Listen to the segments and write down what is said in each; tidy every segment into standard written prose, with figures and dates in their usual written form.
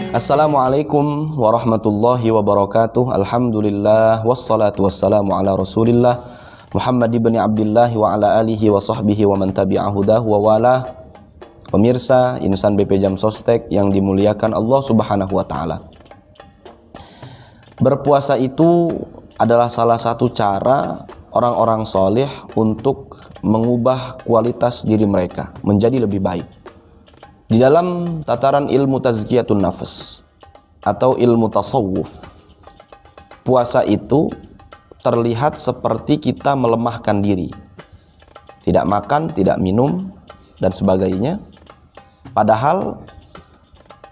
Assalamualaikum warahmatullahi wabarakatuh. Alhamdulillah wassalatu wassalamu ala Rasulillah Muhammad ibn Abdullah wa ala alihi wa sahbihi wa man tabi'ahu hudahu wa wala. Pemirsa Insan BP Jam Sostek yang dimuliakan Allah Subhanahu wa taala. Berpuasa itu adalah salah satu cara orang-orang soleh untuk mengubah kualitas diri mereka menjadi lebih baik. Di dalam tataran ilmu tazkiyatun nafas atau ilmu tasawuf, puasa itu terlihat seperti kita melemahkan diri, tidak makan, tidak minum, dan sebagainya. Padahal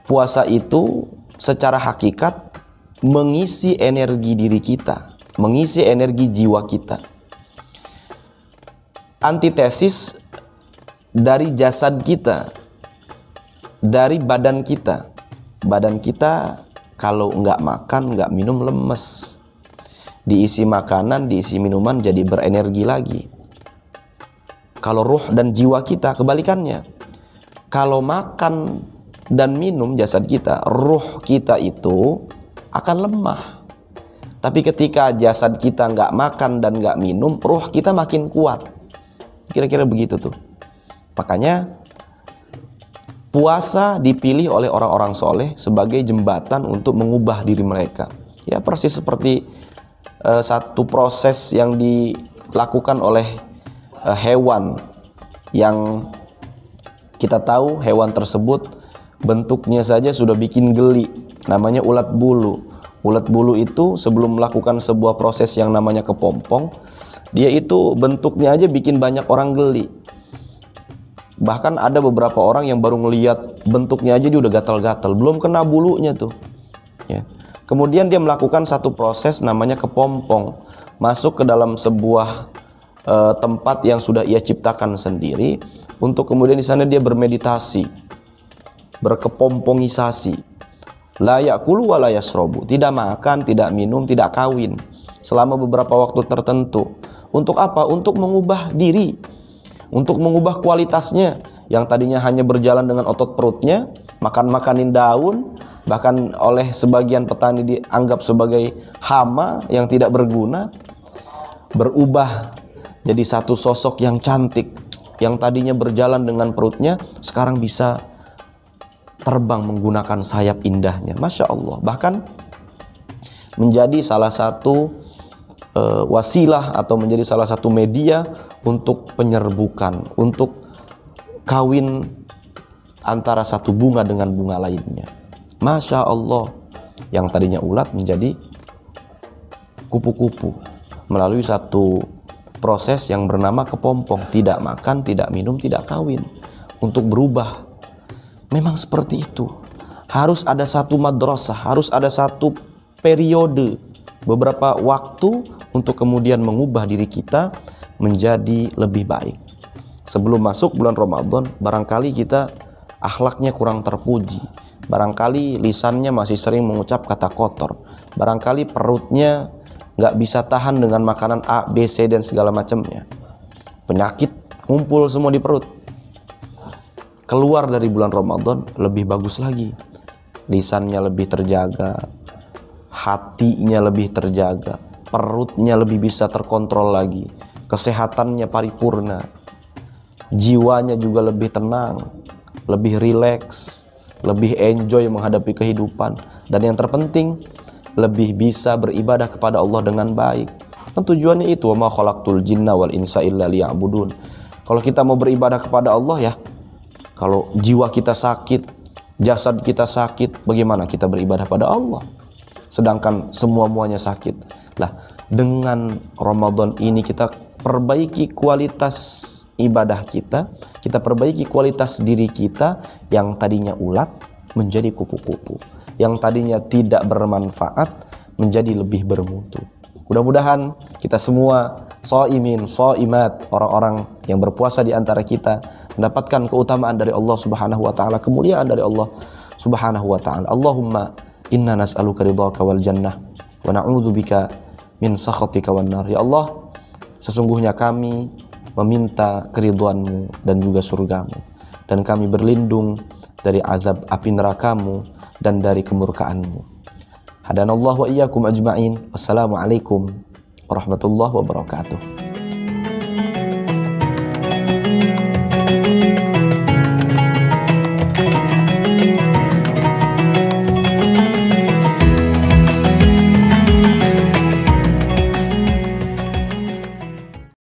puasa itu secara hakikat mengisi energi diri kita, mengisi energi jiwa kita. Antitesis dari jasad kita, dari badan kita. Badan kita kalau nggak makan, nggak minum, lemes. Diisi makanan, diisi minuman, jadi berenergi lagi. Kalau ruh dan jiwa kita kebalikannya. Kalau makan dan minum jasad kita, ruh kita itu akan lemah. Tapi ketika jasad kita nggak makan dan nggak minum, ruh kita makin kuat. Kira-kira begitu tuh. Makanya puasa dipilih oleh orang-orang soleh sebagai jembatan untuk mengubah diri mereka. Ya persis seperti satu proses yang dilakukan oleh hewan yang kita tahu hewan tersebut bentuknya saja sudah bikin geli. Namanya ulat bulu. Ulat bulu itu sebelum melakukan sebuah proses yang namanya kepompong, dia itu bentuknya aja bikin banyak orang geli. Bahkan ada beberapa orang yang baru ngelihat bentuknya aja dia udah gatal-gatal, belum kena bulunya tuh. Ya. Kemudian dia melakukan satu proses namanya kepompong, masuk ke dalam sebuah tempat yang sudah ia ciptakan sendiri, untuk kemudian di sana dia bermeditasi, berkepompongisasi. La ya'kulu wa la yasrobu, tidak makan, tidak minum, tidak kawin selama beberapa waktu tertentu. Untuk apa? Untuk mengubah diri, untuk mengubah kualitasnya yang tadinya hanya berjalan dengan otot perutnya, makan-makanin daun, bahkan oleh sebagian petani dianggap sebagai hama yang tidak berguna, berubah jadi satu sosok yang cantik, yang tadinya berjalan dengan perutnya sekarang bisa terbang menggunakan sayap indahnya. Masya Allah. Bahkan menjadi salah satu wasilah atau menjadi salah satu media untuk penyerbukan, untuk kawin antara satu bunga dengan bunga lainnya. Masya Allah. Yang tadinya ulat menjadi kupu-kupu melalui satu proses yang bernama kepompong. Tidak makan, tidak minum, tidak kawin. Untuk berubah. Memang seperti itu. Harus ada satu madrasah, harus ada satu periode, beberapa waktu untuk kemudian mengubah diri kita menjadi lebih baik. Sebelum masuk bulan Ramadan, barangkali kita akhlaknya kurang terpuji, barangkali lisannya masih sering mengucap kata kotor, barangkali perutnya nggak bisa tahan dengan makanan A, B, C dan segala macamnya. Penyakit ngumpul semua di perut. Keluar dari bulan Ramadan lebih bagus lagi, lisannya lebih terjaga, hatinya lebih terjaga, perutnya lebih bisa terkontrol lagi, kesehatannya paripurna, jiwanya juga lebih tenang, lebih rileks, lebih enjoy menghadapi kehidupan, dan yang terpenting lebih bisa beribadah kepada Allah dengan baik. Kan tujuannya itu, wa ma khalaqtul jinna wal insa illa liya'budun. Kalau kita mau beribadah kepada Allah ya, kalau jiwa kita sakit, jasad kita sakit, bagaimana kita beribadah pada Allah? Sedangkan semua-muanya sakit. Lah, dengan Ramadan ini kita perbaiki kualitas ibadah kita perbaiki kualitas diri kita yang tadinya ulat menjadi kupu-kupu, yang tadinya tidak bermanfaat menjadi lebih bermutu. Mudah-mudahan kita semua shaimin, shaimat, orang-orang yang berpuasa di antara kita mendapatkan keutamaan dari Allah Subhanahu wa taala, kemuliaan dari Allah Subhanahu wa taala. Allahumma inna nas'aluka ridhaka wal jannah wa na'udzubika min sakhatika wan nar. Ya Allah, sesungguhnya kami meminta keridhaan-Mu dan juga surga-Mu, dan kami berlindung dari azab api neraka-Mu dan dari kemurkaanmu. Hadanallahu wa iyyakum ajma'in. Wassalamualaikum warahmatullahi wabarakatuh.